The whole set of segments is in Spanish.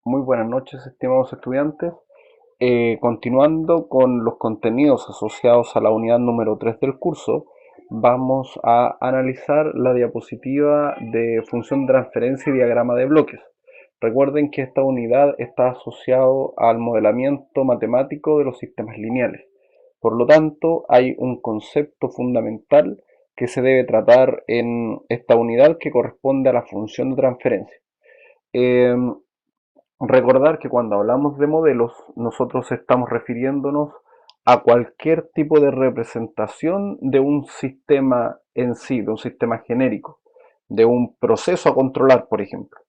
Muy buenas noches, estimados estudiantes. Continuando con los contenidos asociados a la unidad número 3 del curso, vamos a analizar la diapositiva de función de transferencia y diagrama de bloques. Recuerden que esta unidad está asociado al modelamiento matemático de los sistemas lineales. Por lo tanto, hay un concepto fundamental que se debe tratar en esta unidad que corresponde a la función de transferencia. Em, Recordar que cuando hablamos de modelos, nosotros estamos refiriéndonos a cualquier tipo de representación de un sistema en sí, de un sistema genérico, de un proceso a controlar, por ejemplo.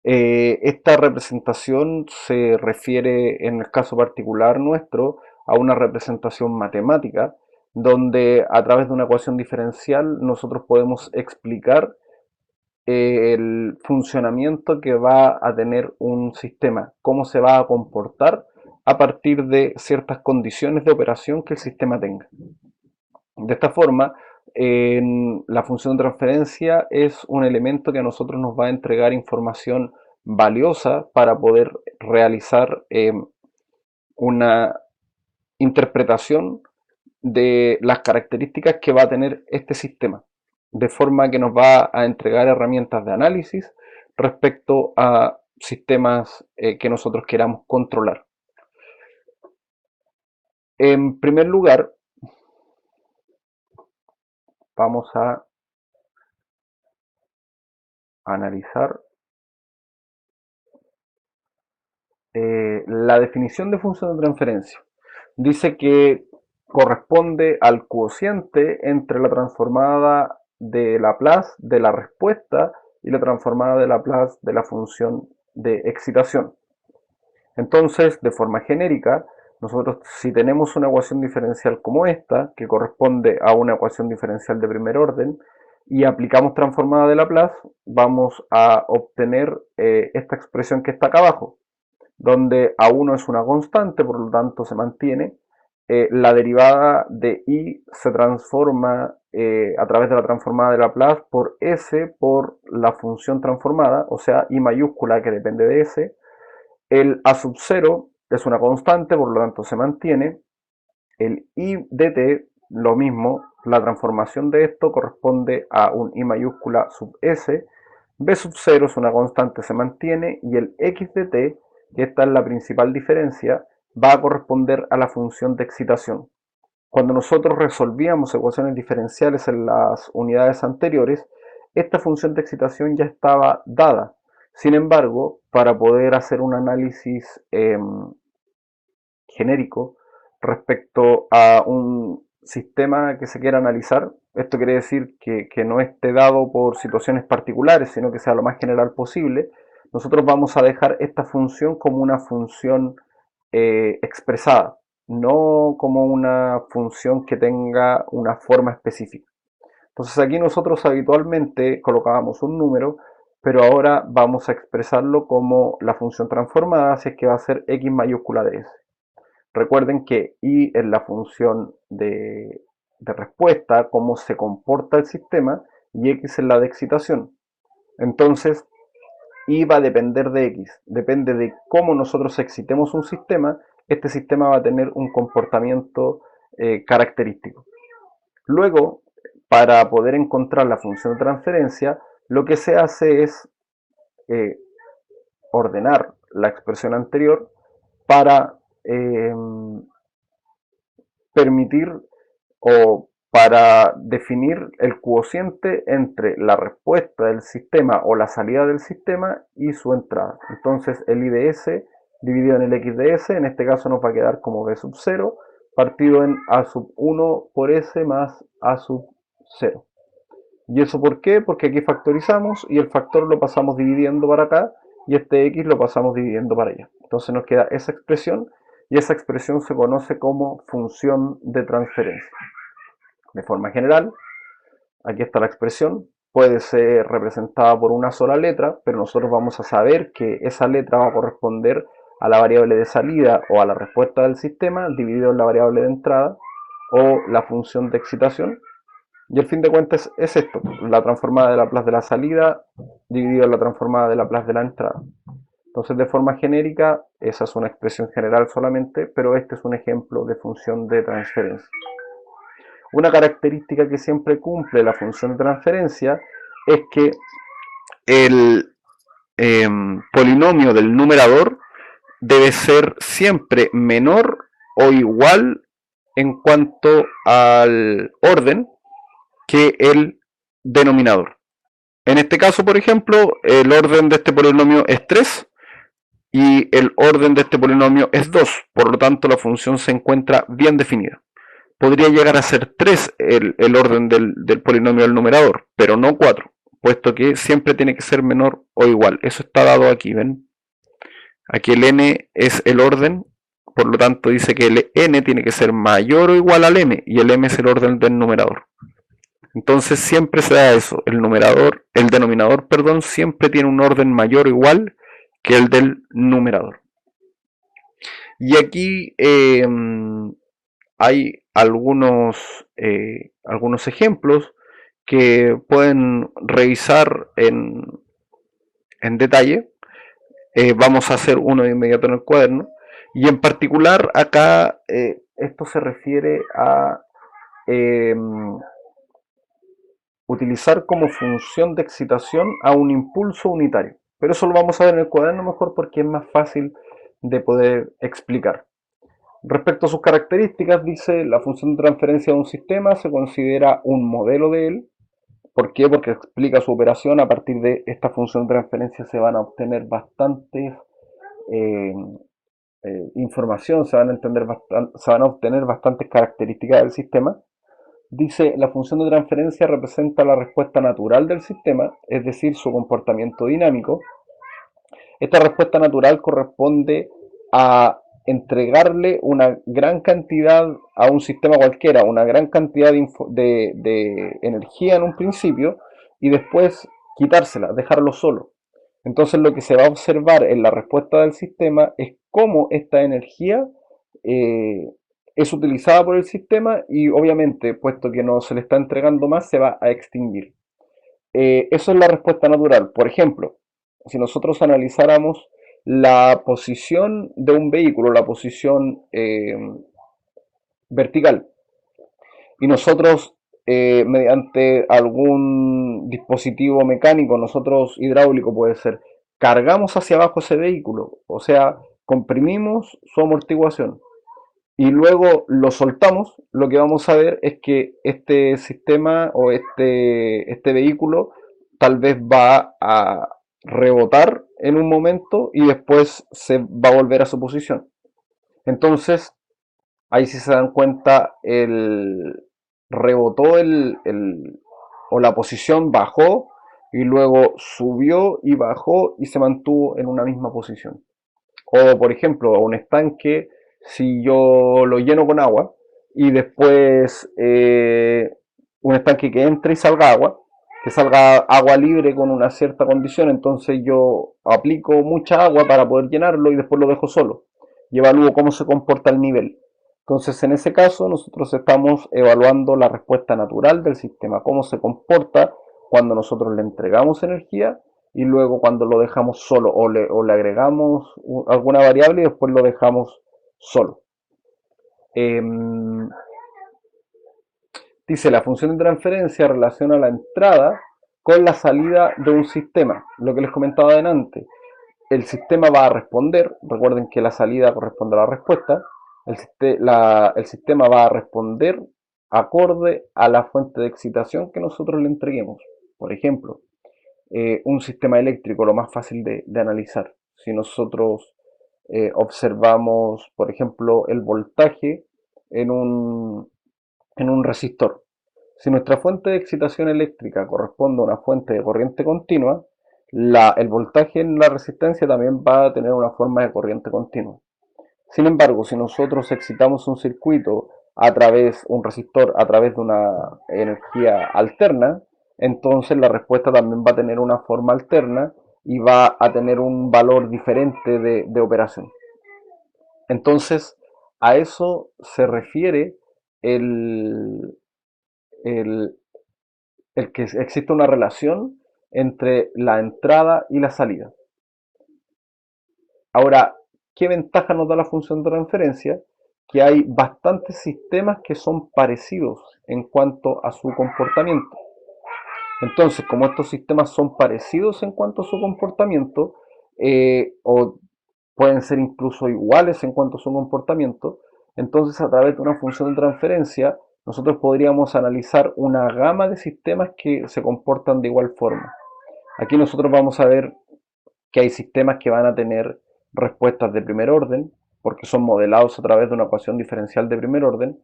Esta representación se refiere, en el caso particular nuestro, a una representación matemática, donde a través de una ecuación diferencial nosotros podemos explicar el funcionamiento que va a tener un sistema, cómo se va a comportar a partir de ciertas condiciones de operación que el sistema tenga. De esta forma, la función de transferencia es un elemento que a nosotros nos va a entregar información valiosa para poder realizar una interpretación de las características que va a tener este sistema, de forma que nos va a entregar herramientas de análisis respecto a sistemas que nosotros queramos controlar. En primer lugar, vamos a analizar la definición de función de transferencia. Dice que corresponde al cociente entre la transformada de Laplace de la respuesta y la transformada de Laplace de la función de excitación. Entonces, de forma genérica, nosotros si tenemos una ecuación diferencial como esta, que corresponde a una ecuación diferencial de primer orden, y aplicamos transformada de Laplace, vamos a obtener esta expresión que está acá abajo, donde A1 es una constante, por lo tanto se mantiene. La derivada de I se transforma a través de la transformada de Laplace por S por la función transformada, o sea, I mayúscula que depende de S. El A sub 0 es una constante, por lo tanto se mantiene. El I de t, lo mismo, la transformación de esto corresponde a un I mayúscula sub S. B sub 0 es una constante, se mantiene. Y el X de t, que esta es la principal diferencia, va a corresponder a la función de excitación. Cuando nosotros resolvíamos ecuaciones diferenciales en las unidades anteriores, esta función de excitación ya estaba dada. Sin embargo, para poder hacer un análisis genérico respecto a un sistema que se quiera analizar, esto quiere decir que no esté dado por situaciones particulares, sino que sea lo más general posible, nosotros vamos a dejar esta función como una función expresada, no como una función que tenga una forma específica. Entonces aquí nosotros habitualmente colocábamos un número, pero ahora vamos a expresarlo como la función transformada, así es que va a ser x mayúscula de s. Recuerden que y es la función de respuesta, cómo se comporta el sistema, y x es la de excitación. Entonces, y va a depender de x, depende de cómo nosotros excitemos un sistema, este sistema va a tener un comportamiento característico. Luego, para poder encontrar la función de transferencia, lo que se hace es eh, ordenar la expresión anterior para permitir o para definir el cociente entre la respuesta del sistema o la salida del sistema y su entrada. Entonces el I de S dividido en el X de S, en este caso nos va a quedar como B sub 0 partido en A sub 1 por S más A sub 0. ¿Y eso por qué? Porque aquí factorizamos y el factor lo pasamos dividiendo para acá y este X lo pasamos dividiendo para allá. Entonces nos queda esa expresión y esa expresión se conoce como función de transferencia. De forma general, aquí está la expresión, puede ser representada por una sola letra, pero nosotros vamos a saber que esa letra va a corresponder a la variable de salida o a la respuesta del sistema dividido en la variable de entrada o la función de excitación. Y el fin de cuentas es esto, la transformada de Laplace de la salida dividido en la transformada de Laplace de la entrada. Entonces, de forma genérica, esa es una expresión general solamente, pero este es un ejemplo de función de transferencia. Una característica que siempre cumple la función de transferencia es que el polinomio del numerador debe ser siempre menor o igual en cuanto al orden que el denominador. En este caso, por ejemplo, el orden de este polinomio es 3 y el orden de este polinomio es 2. Por lo tanto, la función se encuentra bien definida. Podría llegar a ser 3 el orden del polinomio del numerador, pero no 4, puesto que siempre tiene que ser menor o igual. Eso está dado aquí, ¿ven? Aquí el n es el orden, por lo tanto dice que el n tiene que ser mayor o igual al m, y el m es el orden del numerador. Entonces siempre se da eso, el denominador, perdón, siempre tiene un orden mayor o igual que el del numerador. Y aquí hay algunos ejemplos que pueden revisar en detalle. Vamos a hacer uno de inmediato en el cuaderno. Y en particular acá esto se refiere a eh, utilizar como función de excitación a un impulso unitario. Pero eso lo vamos a ver en el cuaderno mejor porque es más fácil de poder explicar. Respecto a sus características, dice la función de transferencia de un sistema se considera un modelo de él. ¿Por qué? Porque explica su operación. A partir de esta función de transferencia se van a obtener bastantes eh, información, se van a obtener bastantes características del sistema. Dice, la función de transferencia representa la respuesta natural del sistema, es decir, su comportamiento dinámico. Esta respuesta natural corresponde a entregarle una gran cantidad a un sistema cualquiera, una gran cantidad de energía en un principio y después quitársela, dejarlo solo. Entonces lo que se va a observar en la respuesta del sistema es cómo esta energía eh, es utilizada por el sistema y obviamente, puesto que no se le está entregando más, se va a extinguir. Eso es la respuesta natural. Por ejemplo, si nosotros analizáramos la posición de un vehículo, la posición vertical, y nosotros mediante algún dispositivo mecánico, nosotros hidráulico puede ser, cargamos hacia abajo ese vehículo, o sea, comprimimos su amortiguación y luego lo soltamos, lo que vamos a ver es que este sistema o este vehículo tal vez va a rebotar en un momento y después se va a volver a su posición. Entonces, ahí si se dan cuenta, rebotó o la posición bajó y luego subió y bajó y se mantuvo en una misma posición. O por ejemplo, un estanque, si yo lo lleno con agua y después un estanque que entre y salga agua, que salga agua libre con una cierta condición, entonces yo aplico mucha agua para poder llenarlo y después lo dejo solo y evalúo cómo se comporta el nivel. Entonces, en ese caso, nosotros estamos evaluando la respuesta natural del sistema, cómo se comporta cuando nosotros le entregamos energía y luego cuando lo dejamos solo o le agregamos alguna variable y después lo dejamos solo. Eh, Dice, la función de transferencia relaciona la entrada con la salida de un sistema, lo que les comentaba adelante. El sistema va a responder, recuerden que la salida corresponde a la respuesta, el sistema va a responder acorde a la fuente de excitación que nosotros le entreguemos. Por ejemplo, un sistema eléctrico, lo más fácil de analizar. Si nosotros observamos, por ejemplo, el voltaje en un resistor. Si nuestra fuente de excitación eléctrica corresponde a una fuente de corriente continua, el voltaje en la resistencia también va a tener una forma de corriente continua. Sin embargo, si nosotros excitamos un circuito un resistor a través de una energía alterna, entonces la respuesta también va a tener una forma alterna y va a tener un valor diferente de operación. Entonces, a eso se refiere el, el, el que existe una relación entre la entrada y la salida. Ahora, ¿qué ventaja nos da la función de transferencia? Que hay bastantes sistemas que son parecidos en cuanto a su comportamiento. Entonces, como estos sistemas son parecidos en cuanto a su comportamiento, o pueden ser incluso iguales en cuanto a su comportamiento, entonces a través de una función de transferencia nosotros podríamos analizar una gama de sistemas que se comportan de igual forma. Aquí nosotros vamos a ver que hay sistemas que van a tener respuestas de primer orden, porque son modelados a través de una ecuación diferencial de primer orden,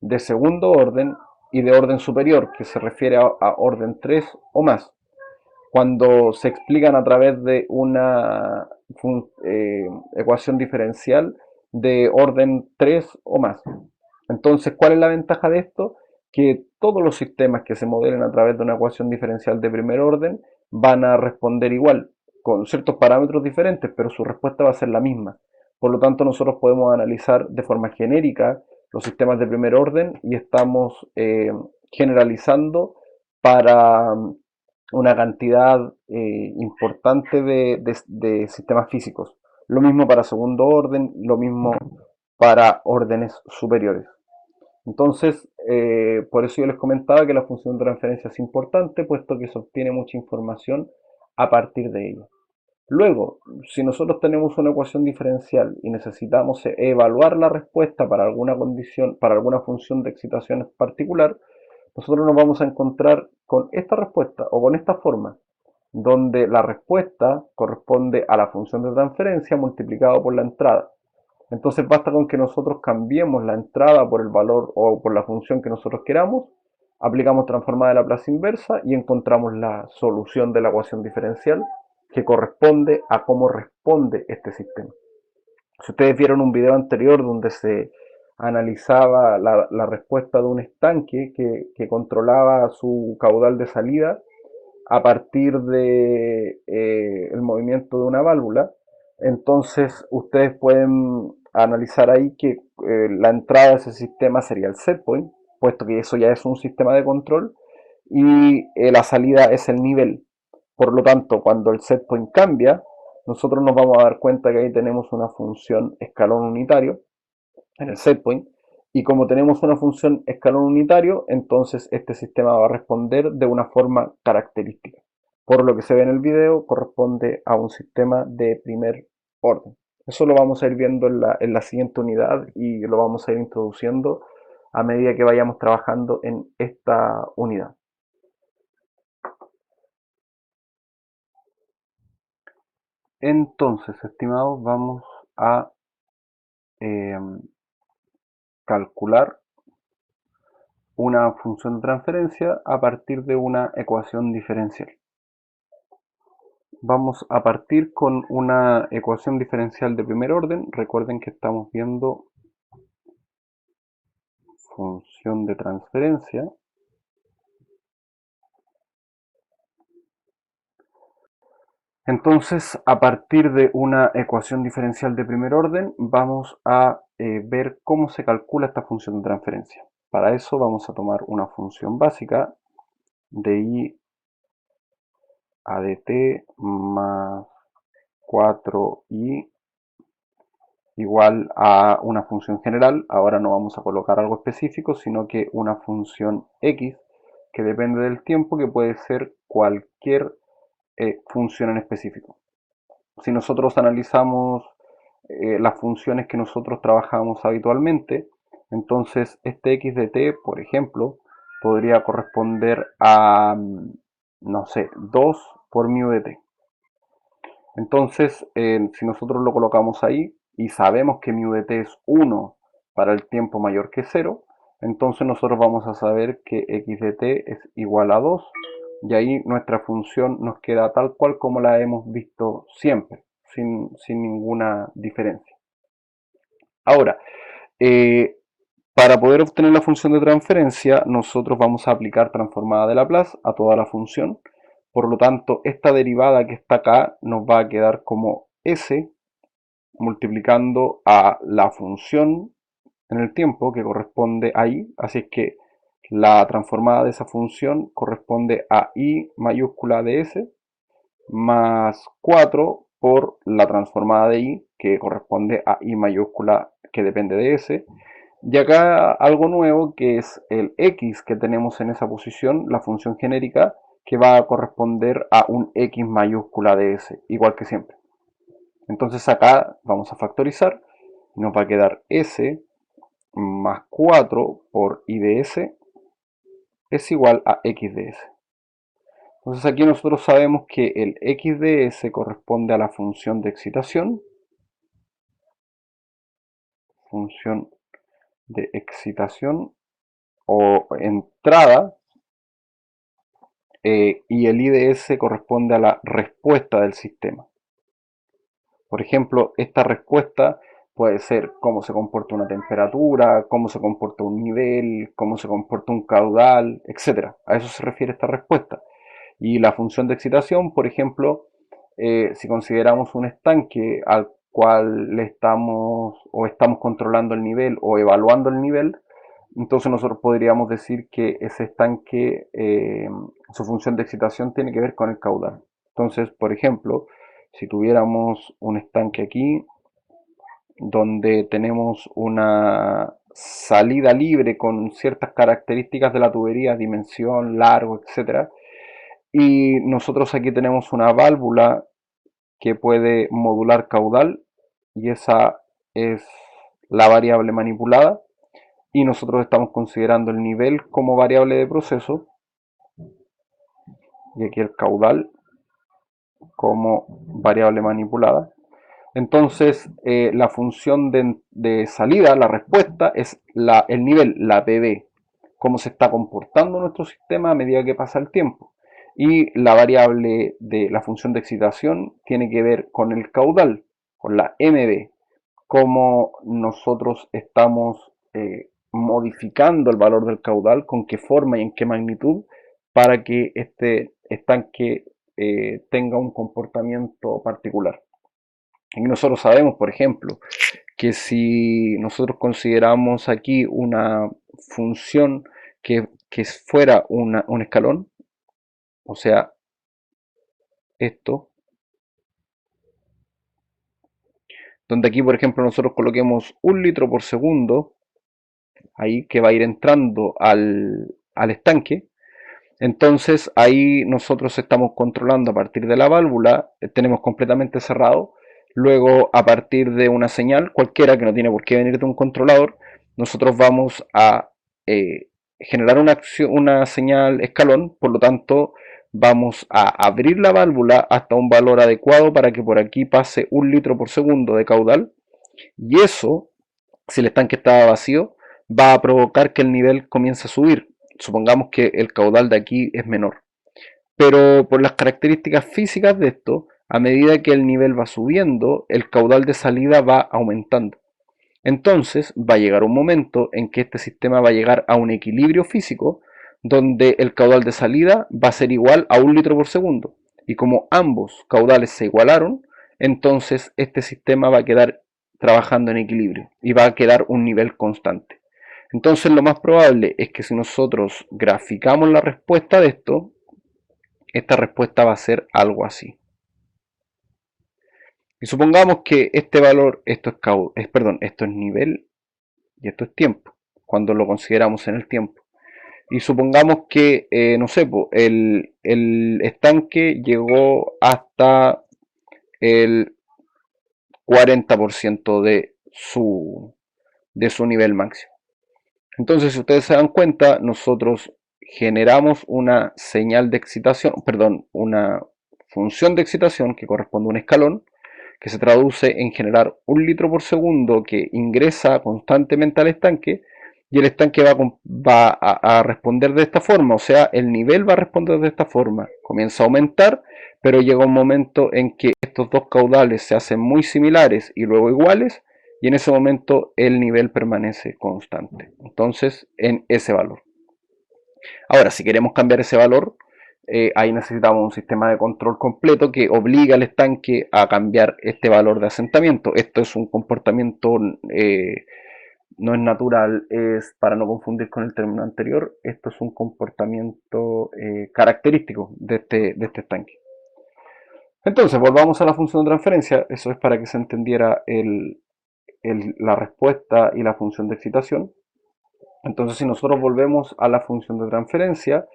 de segundo orden y de orden superior, que se refiere a orden 3 o más, cuando se explican a través de una ecuación diferencial de orden 3 o más. Entonces, ¿cuál es la ventaja de esto? Que todos los sistemas que se modelen a través de una ecuación diferencial de primer orden van a responder igual, con ciertos parámetros diferentes, pero su respuesta va a ser la misma. Por lo tanto, nosotros podemos analizar de forma genérica los sistemas de primer orden y estamos generalizando para una cantidad importante de sistemas físicos. Lo mismo para segundo orden, lo mismo para órdenes superiores. Entonces, por eso yo les comentaba que la función de transferencia es importante, puesto que se obtiene mucha información a partir de ella. Luego, si nosotros tenemos una ecuación diferencial y necesitamos evaluar la respuesta para alguna condición, para alguna función de excitación particular, nosotros nos vamos a encontrar con esta respuesta o con esta forma, donde la respuesta corresponde a la función de transferencia multiplicado por la entrada. Entonces basta con que nosotros cambiemos la entrada por el valor o por la función que nosotros queramos, aplicamos transformada de Laplace inversa y encontramos la solución de la ecuación diferencial que corresponde a cómo responde este sistema. Si ustedes vieron un video anterior donde se analizaba la respuesta de un estanque que controlaba su caudal de salida a partir de el movimiento de una válvula, entonces ustedes pueden analizar ahí que la entrada de ese sistema sería el set point, puesto que eso ya es un sistema de control, y la salida es el nivel. Por lo tanto, cuando el set point cambia, nosotros nos vamos a dar cuenta que ahí tenemos una función escalón unitario en el set point, y como tenemos una función escalón unitario, entonces este sistema va a responder de una forma característica. Por lo que se ve en el video, corresponde a un sistema de primer orden. Eso lo vamos a ir viendo en la siguiente unidad y lo vamos a ir introduciendo a medida que vayamos trabajando en esta unidad. Entonces, estimados, vamos a eh, calcular una función de transferencia a partir de una ecuación diferencial. Vamos a partir con una ecuación diferencial de primer orden. Recuerden que estamos viendo función de transferencia. Entonces, a partir de una ecuación diferencial de primer orden, vamos a ver cómo se calcula esta función de transferencia. Para eso vamos a tomar una función básica de i a dt más 4i igual a una función general. Ahora no vamos a colocar algo específico, sino que una función x que depende del tiempo, que puede ser cualquier función en específico. Si nosotros analizamos las funciones que nosotros trabajamos habitualmente, entonces este x de t, por ejemplo, podría corresponder a, no sé, 2 por mu de t. Entonces, si nosotros lo colocamos ahí y sabemos que mu de t es 1 para el tiempo mayor que 0, entonces nosotros vamos a saber que x de t es igual a 2, y ahí nuestra función nos queda tal cual como la hemos visto siempre, sin ninguna diferencia. Ahora, eh, para poder obtener la función de transferencia, nosotros vamos a aplicar transformada de Laplace a toda la función. Por lo tanto, esta derivada que está acá nos va a quedar como s multiplicando a la función en el tiempo que corresponde ahí. Así es que la transformada de esa función corresponde a i mayúscula de s más 4 por la transformada de I, que corresponde a I mayúscula, que depende de S. Y acá algo nuevo, que es el X que tenemos en esa posición, la función genérica, que va a corresponder a un X mayúscula de S, igual que siempre. Entonces acá vamos a factorizar, y nos va a quedar S más 4 por I de S es igual a X de S. Entonces aquí nosotros sabemos que el X de S corresponde a la función de excitación, función de excitación o entrada, y el I de S corresponde a la respuesta del sistema. Por ejemplo, esta respuesta puede ser cómo se comporta una temperatura, cómo se comporta un nivel, cómo se comporta un caudal, etc. A eso se refiere esta respuesta. Y la función de excitación, por ejemplo, si consideramos un estanque al cual le estamos controlando el nivel o evaluando el nivel, entonces nosotros podríamos decir que ese estanque, su función de excitación tiene que ver con el caudal. Entonces, por ejemplo, si tuviéramos un estanque aquí, donde tenemos una salida libre con ciertas características de la tubería, dimensión, largo, etcétera, y nosotros aquí tenemos una válvula que puede modular caudal, y esa es la variable manipulada, y nosotros estamos considerando el nivel como variable de proceso, y aquí el caudal como variable manipulada. Entonces, la función de salida, la respuesta, es el nivel, la PB, cómo se está comportando nuestro sistema a medida que pasa el tiempo. Y la variable de la función de excitación tiene que ver con el caudal, con la MB, cómo nosotros estamos modificando el valor del caudal, con qué forma y en qué magnitud, para que este estanque tenga un comportamiento particular. Y nosotros sabemos, por ejemplo, que si nosotros consideramos aquí una función que fuera un escalón, o sea, esto, donde aquí, por ejemplo, nosotros coloquemos 1 litro por segundo, ahí que va a ir entrando al estanque, entonces ahí nosotros estamos controlando a partir de la válvula, tenemos completamente cerrado. Luego, a partir de una señal cualquiera que no tiene por qué venir de un controlador, nosotros vamos a generar una señal escalón. Por lo tanto, vamos a abrir la válvula hasta un valor adecuado para que por aquí pase 1 litro por segundo de caudal. Y eso, si el estanque estaba vacío, va a provocar que el nivel comience a subir. Supongamos que el caudal de aquí es menor. Pero por las características físicas de esto, a medida que el nivel va subiendo, el caudal de salida va aumentando. Entonces va a llegar un momento en que este sistema va a llegar a un equilibrio físico donde el caudal de salida va a ser igual a 1 litro por segundo. Y como ambos caudales se igualaron, entonces este sistema va a quedar trabajando en equilibrio y va a quedar un nivel constante. Entonces lo más probable es que si nosotros graficamos la respuesta de esto, esta respuesta va a ser algo así. Y supongamos que este valor, esto es nivel y esto es tiempo, cuando lo consideramos en el tiempo. Y supongamos que, no sé, el estanque llegó hasta el 40% de su nivel máximo. Entonces, si ustedes se dan cuenta, nosotros generamos una señal de excitación, perdón, una función de excitación que corresponde a un escalón, que se traduce en generar 1 litro por segundo que ingresa constantemente al estanque, y el estanque va a responder de esta forma, o sea, el nivel va a responder de esta forma, comienza a aumentar, pero llega un momento en que estos dos caudales se hacen muy similares y luego iguales, y en ese momento el nivel permanece constante, entonces en ese valor. Ahora, si queremos cambiar ese valor, ahí necesitamos un sistema de control completo que obliga al estanque a cambiar este valor de asentamiento. Esto es un comportamiento, no es natural, es para no confundir con el término anterior, esto es un comportamiento característico de este estanque. Entonces, volvamos a la función de transferencia. Eso es para que se entendiera la respuesta y la función de excitación. Entonces, si nosotros volvemos a la función de transferencia,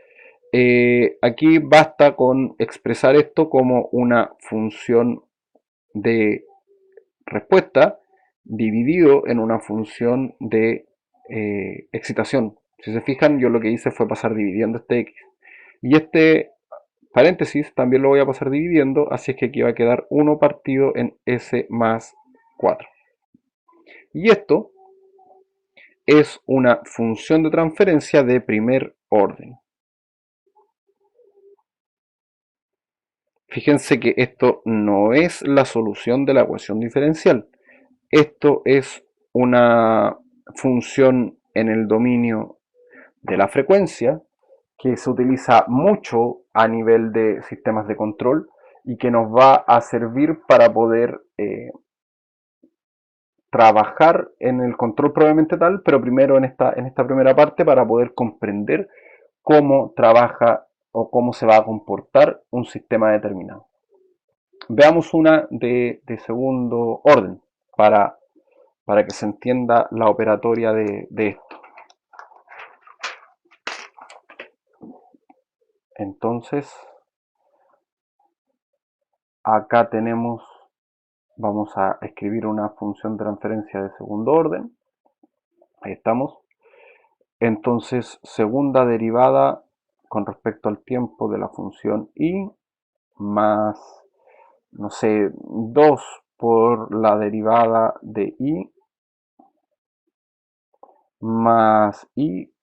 aquí basta con expresar esto como una función de respuesta dividido en una función de excitación. Si se fijan, yo lo que hice fue pasar dividiendo este x. Y este paréntesis también lo voy a pasar dividiendo, así es que aquí va a quedar 1 partido en s más 4. Y esto es una función de transferencia de primer orden. Fíjense que esto no es la solución de la ecuación diferencial. Esto es una función en el dominio de la frecuencia que se utiliza mucho a nivel de sistemas de control y que nos va a servir para poder trabajar en el control probablemente tal, pero primero en esta primera parte para poder comprender cómo trabaja o cómo se va a comportar un sistema determinado. Veamos una de segundo orden para que se entienda la operatoria de esto. Entonces, acá tenemos, vamos a escribir una función de transferencia de segundo orden. Ahí estamos. Entonces, segunda derivada con respecto al tiempo de la función y más, no sé, 2 por la derivada de y más y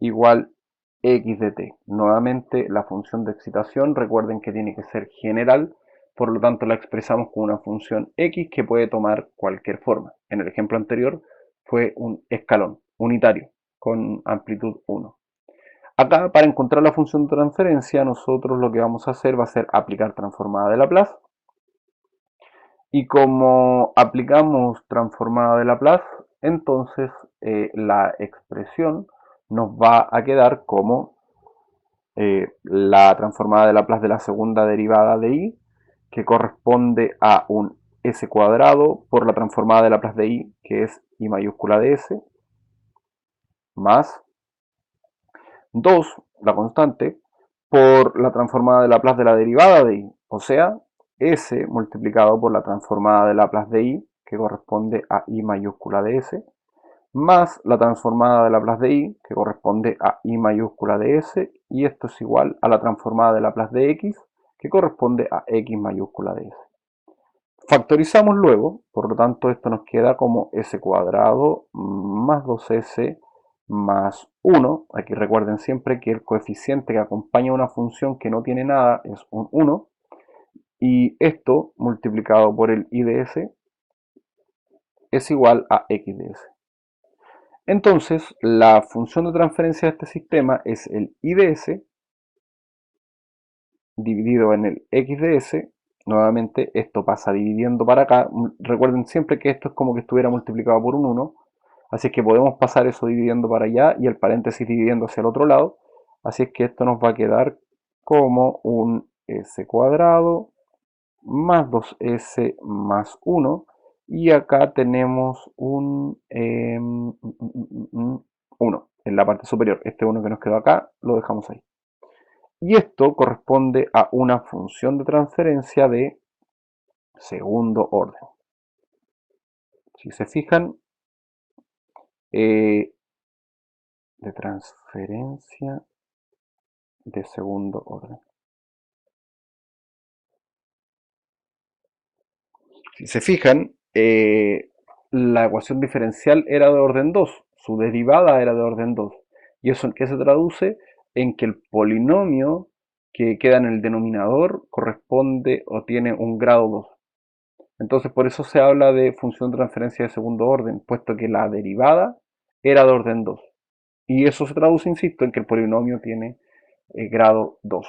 igual x de t. Nuevamente la función de excitación, recuerden que tiene que ser general, por lo tanto la expresamos con una función x que puede tomar cualquier forma. En el ejemplo anterior fue un escalón unitario con amplitud 1. Acá, para encontrar la función de transferencia, nosotros lo que vamos a hacer va a ser aplicar transformada de Laplace. Y como aplicamos transformada de Laplace, entonces la expresión nos va a quedar como la transformada de Laplace de la segunda derivada de y, que corresponde a un s cuadrado por la transformada de Laplace de y, que es i mayúscula de s, más 2, la constante, por la transformada de Laplace de la derivada de y, o sea, s multiplicado por la transformada de Laplace de y, que corresponde a i mayúscula de s, más la transformada de Laplace de y, que corresponde a i mayúscula de s, y esto es igual a la transformada de Laplace de x, que corresponde a x mayúscula de s. Factorizamos luego, por lo tanto esto nos queda como s cuadrado más 2s más 1. Aquí recuerden siempre que el coeficiente que acompaña a una función que no tiene nada es un 1. Y esto multiplicado por el i de s es igual a x de s. Entonces, la función de transferencia de este sistema es el i de s dividido en el x de s. Nuevamente, esto pasa dividiendo para acá. Recuerden siempre que esto es como que estuviera multiplicado por un 1. Así es que podemos pasar eso dividiendo para allá y el paréntesis dividiendo hacia el otro lado. Así es que esto nos va a quedar como un s cuadrado más 2s más 1. Y acá tenemos un 1 en la parte superior. Este 1 que nos quedó acá lo dejamos ahí. Y esto corresponde a una función de transferencia de segundo orden. Si se fijan, de transferencia de segundo orden. Si se fijan, la ecuación diferencial era de orden 2, su derivada era de orden 2. ¿Y eso en qué se traduce? En que el polinomio que queda en el denominador corresponde o tiene un grado 2. Entonces por eso se habla de función de transferencia de segundo orden, puesto que la derivada era de orden 2. Y eso se traduce, insisto, en que el polinomio tiene grado 2.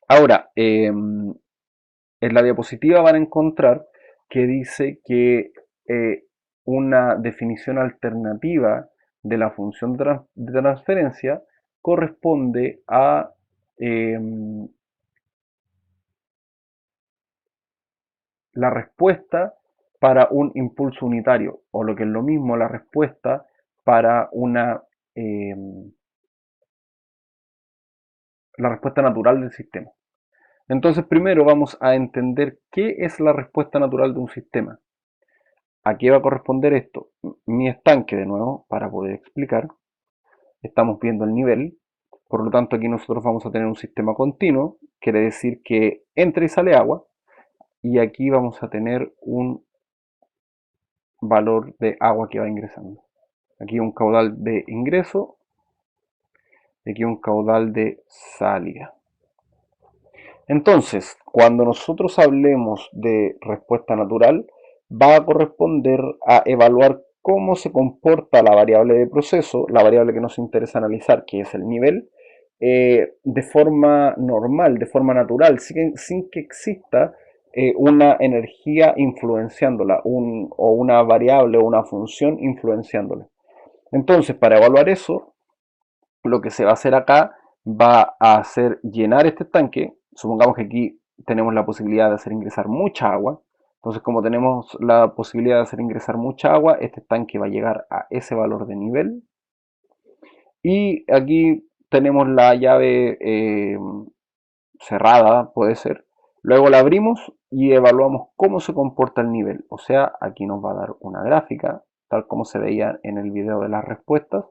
Ahora, en la diapositiva van a encontrar que dice que una definición alternativa de la función de transferencia corresponde a la respuesta para un impulso unitario, o lo que es lo mismo, la respuesta para eh, la respuesta natural del sistema. Entonces, primero vamos a entender qué es la respuesta natural de un sistema. ¿A qué va a corresponder esto? Mi estanque, de nuevo, para poder explicar. Estamos viendo el nivel, por lo tanto aquí nosotros vamos a tener un sistema continuo, quiere decir que entra y sale agua, y aquí vamos a tener un valor de agua que va ingresando. Aquí un caudal de ingreso, y aquí un caudal de salida. Entonces, cuando nosotros hablemos de respuesta natural, va a corresponder a evaluar cómo se comporta la variable de proceso, la variable que nos interesa analizar, que es el nivel, de forma normal, de forma natural, sin que exista una energía influenciándola, o una variable o una función influenciándola. Entonces, para evaluar eso, lo que se va a hacer acá va a hacer llenar este tanque. Supongamos que aquí tenemos la posibilidad de hacer ingresar mucha agua. Entonces, como tenemos la posibilidad de hacer ingresar mucha agua, este tanque va a llegar a ese valor de nivel. Y aquí tenemos la llave cerrada, puede ser. Luego la abrimos y evaluamos cómo se comporta el nivel. O sea, aquí nos va a dar una gráfica, tal como se veía en el video de las respuestas.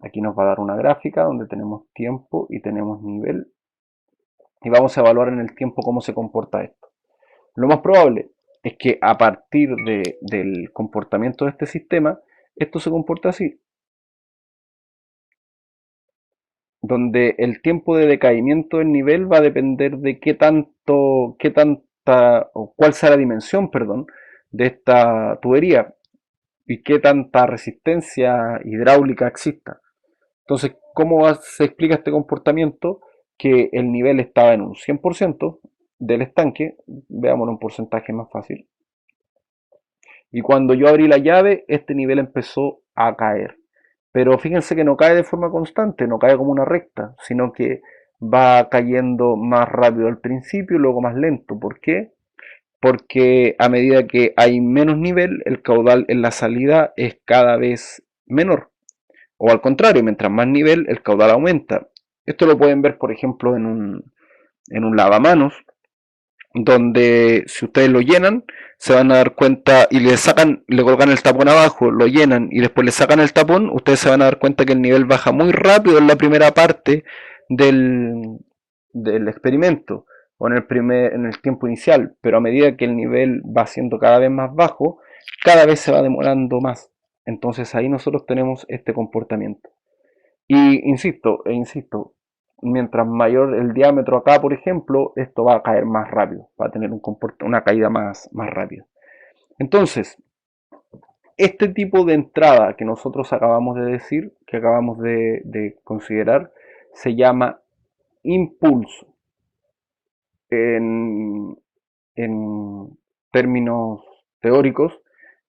Aquí nos va a dar una gráfica donde tenemos tiempo y tenemos nivel. Y vamos a evaluar en el tiempo cómo se comporta esto. Lo más probable es que a partir del comportamiento de este sistema, esto se comporta así. Donde el tiempo de decaimiento del nivel va a depender de o cuál sea la dimensión, perdón, de esta tubería y qué tanta resistencia hidráulica exista. Entonces, ¿cómo se explica este comportamiento? Que el nivel estaba en un 100% del estanque, veámoslo en porcentaje más fácil, y cuando yo abrí la llave, este nivel empezó a caer. Pero fíjense que no cae de forma constante, no cae como una recta, sino que va cayendo más rápido al principio y luego más lento. ¿Por qué? Porque a medida que hay menos nivel, el caudal en la salida es cada vez menor. O al contrario, mientras más nivel, el caudal aumenta. Esto lo pueden ver, por ejemplo, en un lavamanos, donde si ustedes lo llenan, se van a dar cuenta y le colocan el tapón abajo, lo llenan y después le sacan el tapón, ustedes se van a dar cuenta que el nivel baja muy rápido en la primera parte del, del experimento o en el tiempo inicial, pero a medida que el nivel va siendo cada vez más bajo, cada vez se va demorando más. Entonces ahí nosotros tenemos este comportamiento. Y insisto, mientras mayor el diámetro acá, por ejemplo, esto va a caer más rápido, va a tener una caída más rápida. Entonces, este tipo de entrada que nosotros acabamos de decir, que acabamos de considerar, se llama impulso. En, en términos teóricos,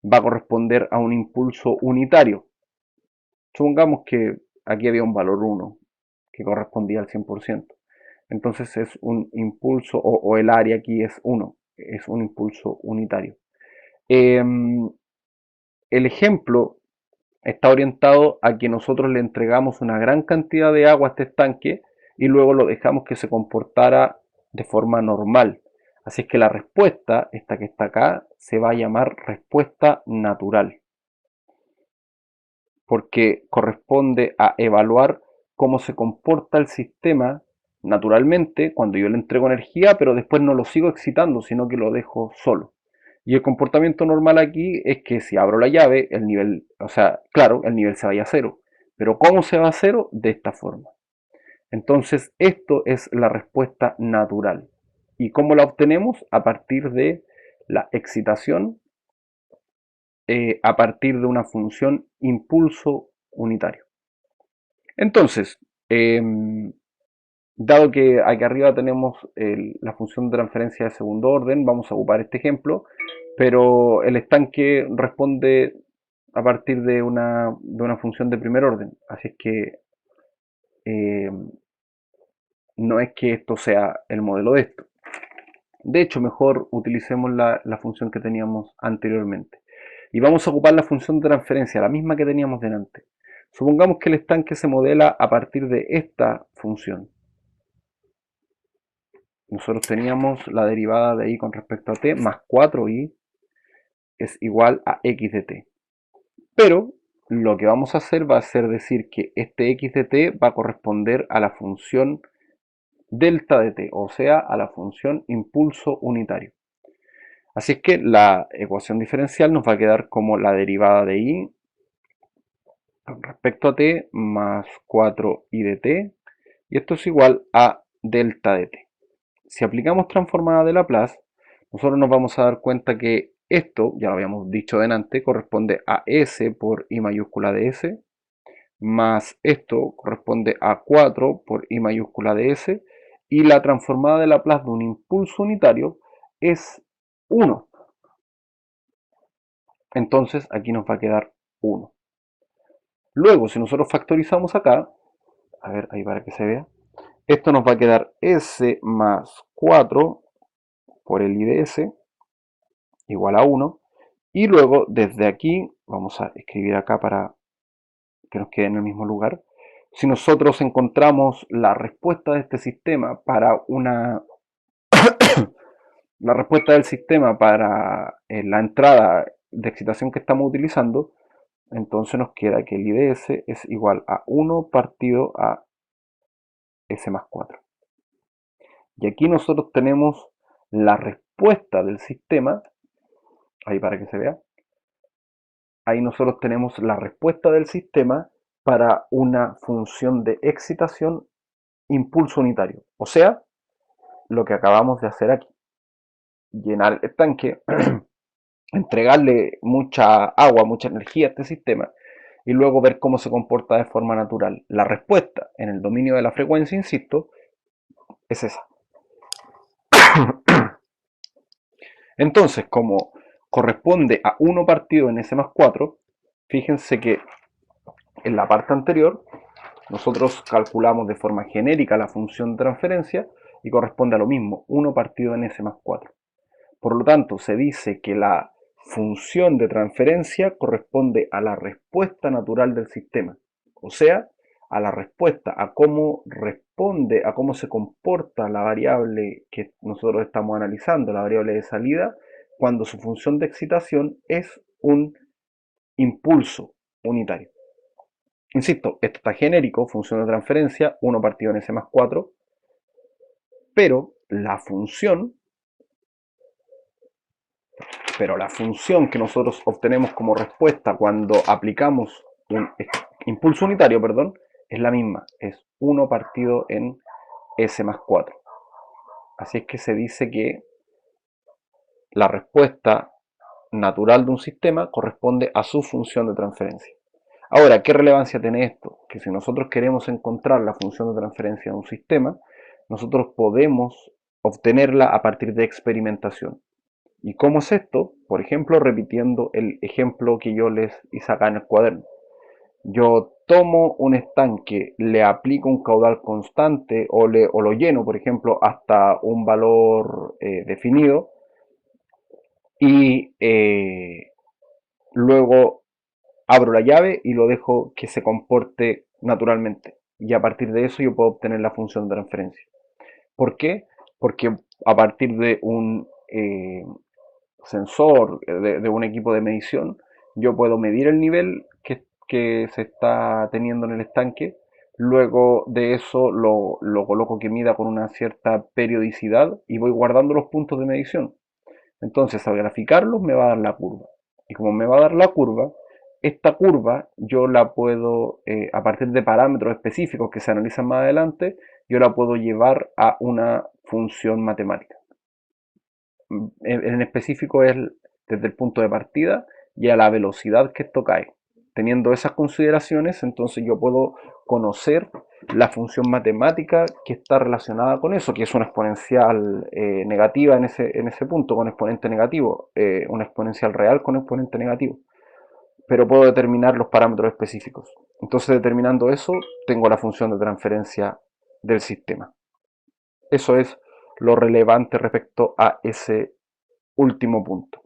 va a corresponder a un impulso unitario. Supongamos que aquí había un valor 1 que correspondía al 100%. Entonces es un impulso, o el área aquí es 1, es un impulso unitario. El ejemplo está orientado a que nosotros le entregamos una gran cantidad de agua a este estanque y luego lo dejamos que se comportara de forma normal. Así es que la respuesta, esta que está acá, se va a llamar respuesta natural, porque corresponde a evaluar cómo se comporta el sistema naturalmente cuando yo le entrego energía, pero después no lo sigo excitando, sino que lo dejo solo. Y el comportamiento normal aquí es que si abro la llave, el nivel, o sea, claro, el nivel se vaya a cero. Pero ¿cómo se va a cero? De esta forma. Entonces, esto es la respuesta natural. ¿Y cómo la obtenemos? A partir de la excitación, a partir de una función impulso unitario. Entonces, dado que aquí arriba tenemos la función de transferencia de segundo orden, vamos a ocupar este ejemplo, pero el estanque responde a partir de una función de primer orden. Así es que eh, no es que esto sea el modelo de esto. De hecho, mejor utilicemos la función que teníamos anteriormente. Y vamos a ocupar la función de transferencia, la misma que teníamos delante. Supongamos que el estanque se modela a partir de esta función. Nosotros teníamos la derivada de y con respecto a t más 4y es igual a x de t. Pero lo que vamos a hacer va a ser decir que este x de t va a corresponder a la función delta de t, o sea, a la función impulso unitario. Así es que la ecuación diferencial nos va a quedar como la derivada de y con respecto a t más 4y de t, y esto es igual a delta de t. Si aplicamos transformada de Laplace, nosotros nos vamos a dar cuenta que esto, ya lo habíamos dicho delante, corresponde a s por i mayúscula de s, más esto corresponde a 4 por i mayúscula de s, y la transformada de Laplace de un impulso unitario es 1. Entonces aquí nos va a quedar 1. Luego, si nosotros factorizamos acá, a ver, ahí para que se vea, esto nos va a quedar s más 4 por el i de s igual a 1. Y luego, desde aquí, vamos a escribir acá para que nos quede en el mismo lugar. Si nosotros encontramos la respuesta de este sistema para la respuesta del sistema para la entrada de excitación que estamos utilizando, entonces nos queda que el i de s es igual a 1 partido a s más 4. Y aquí nosotros tenemos la respuesta del sistema, ahí para que se vea, ahí nosotros tenemos la respuesta del sistema para una función de excitación impulso unitario. O sea, lo que acabamos de hacer aquí. Llenar el tanque, entregarle mucha agua, mucha energía a este sistema y luego ver cómo se comporta de forma natural. La respuesta en el dominio de la frecuencia, insisto, es esa. Entonces, como corresponde a 1 partido en s más 4, fíjense que en la parte anterior nosotros calculamos de forma genérica la función de transferencia y corresponde a lo mismo, 1 partido en s más 4. Por lo tanto, se dice que la función de transferencia corresponde a la respuesta natural del sistema, o sea, a la respuesta, a cómo responde, a cómo se comporta la variable que nosotros estamos analizando, la variable de salida, cuando su función de excitación es un impulso unitario. Insisto, esto está genérico, función de transferencia, 1 partido en s más 4, pero la función que nosotros obtenemos como respuesta cuando aplicamos un impulso unitario, es la misma, es 1 partido en s más 4. Así es que se dice que la respuesta natural de un sistema corresponde a su función de transferencia. Ahora, ¿qué relevancia tiene esto? Que si nosotros queremos encontrar la función de transferencia de un sistema, nosotros podemos obtenerla a partir de experimentación. ¿Y cómo es esto? Por ejemplo, repitiendo el ejemplo que yo les hice acá en el cuaderno. Yo tomo un estanque, le aplico un caudal constante o lo lleno, por ejemplo, hasta un valor definido y luego abro la llave y lo dejo que se comporte naturalmente. Y a partir de eso yo puedo obtener la función de transferencia. ¿Por qué? Porque a partir de un sensor, de un equipo de medición, yo puedo medir el nivel que se está teniendo en el estanque. Luego de eso lo coloco que mida con una cierta periodicidad y voy guardando los puntos de medición. Entonces al graficarlos me va a dar la curva. Y como me va a dar la curva, esta curva yo la puedo, a partir de parámetros específicos que se analizan más adelante, yo la puedo llevar a una función matemática. En específico es desde el punto de partida y a la velocidad que esto cae. Teniendo esas consideraciones, entonces yo puedo conocer la función matemática que está relacionada con eso, que es una exponencial negativa en ese punto, con exponente negativo, una exponencial real con exponente negativo. Pero puedo determinar los parámetros específicos. Entonces, determinando eso, tengo la función de transferencia del sistema. Eso es lo relevante respecto a ese último punto.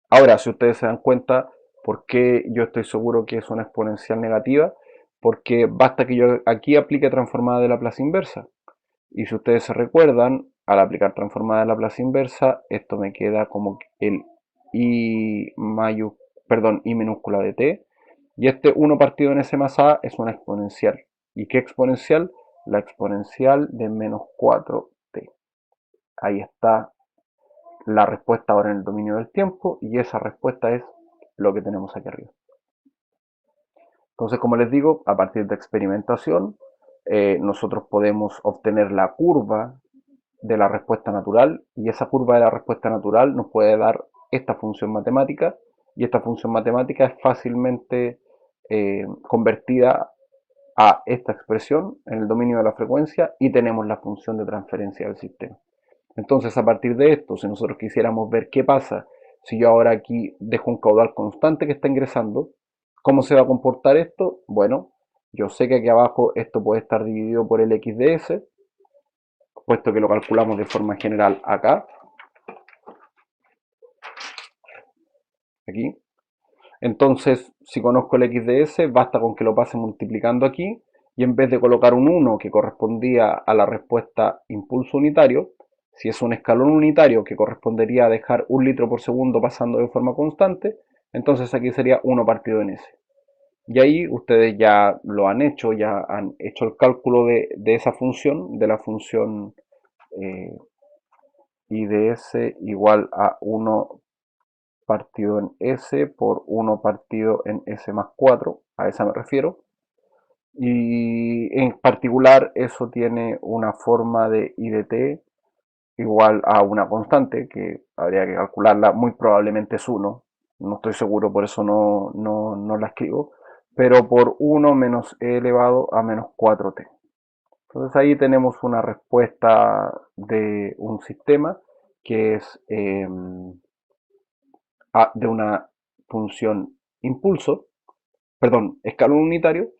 Ahora, si ustedes se dan cuenta, ¿por qué yo estoy seguro que es una exponencial negativa? Porque basta que yo aquí aplique transformada de Laplace inversa. Y si ustedes se recuerdan, al aplicar transformada de Laplace inversa, esto me queda como el I minúscula de t. Y este 1 partido en s más a es una exponencial. ¿Y qué exponencial? La exponencial de menos 4t. Ahí está la respuesta ahora en el dominio del tiempo y esa respuesta es lo que tenemos aquí arriba. Entonces, como les digo, a partir de experimentación, nosotros podemos obtener la curva de la respuesta natural y esa curva de la respuesta natural nos puede dar esta función matemática y esta función matemática es fácilmente convertida a esta expresión en el dominio de la frecuencia y tenemos la función de transferencia del sistema. Entonces, a partir de esto, si nosotros quisiéramos ver qué pasa si yo ahora aquí dejo un caudal constante que está ingresando, ¿cómo se va a comportar esto? Bueno, yo sé que aquí abajo esto puede estar dividido por el x de s, puesto que lo calculamos de forma general acá, aquí. Entonces, si conozco el x de s, basta con que lo pase multiplicando aquí, y en vez de colocar un 1 que correspondía a la respuesta impulso unitario, si es un escalón unitario que correspondería a dejar 1 litro por segundo pasando de forma constante, entonces aquí sería 1 partido en s. Y ahí ustedes ya lo han hecho, ya han hecho el cálculo de esa función, de la función I de s igual a 1 partido en s por 1 partido en s más 4, a esa me refiero. Y en particular eso tiene una forma de I de t igual a una constante, que habría que calcularla, muy probablemente es 1, no estoy seguro, por eso no la escribo, pero por 1 menos e elevado a menos 4t. Entonces ahí tenemos una respuesta de un sistema que es de una función impulso, perdón, escalón unitario,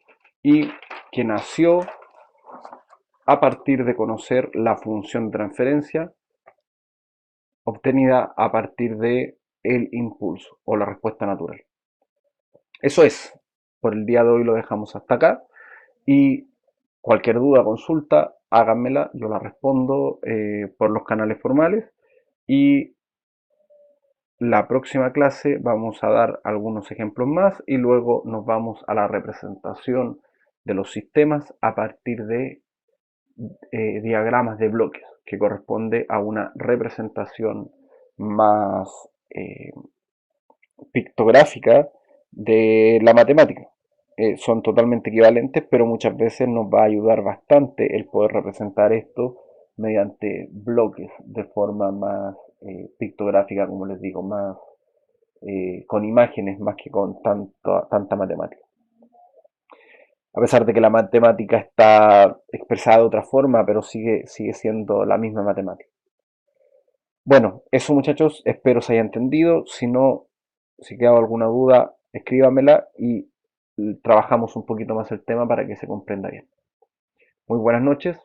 y que nació a partir de conocer la función de transferencia obtenida a partir de el impulso o la respuesta natural. Eso es, por el día de hoy lo dejamos hasta acá y cualquier duda, consulta, háganmela, yo la respondo por los canales formales y la próxima clase vamos a dar algunos ejemplos más y luego nos vamos a la representación de los sistemas a partir de diagramas de bloques, que corresponde a una representación más pictográfica de la matemática. Son totalmente equivalentes, pero muchas veces nos va a ayudar bastante el poder representar esto mediante bloques de forma más pictográfica, como les digo, más con imágenes más que con tanta matemática. A pesar de que la matemática está expresada de otra forma, pero sigue siendo la misma matemática. Bueno, eso muchachos, espero se haya entendido. Si no, si queda alguna duda, escríbamela y trabajamos un poquito más el tema para que se comprenda bien. Muy buenas noches,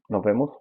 nos vemos.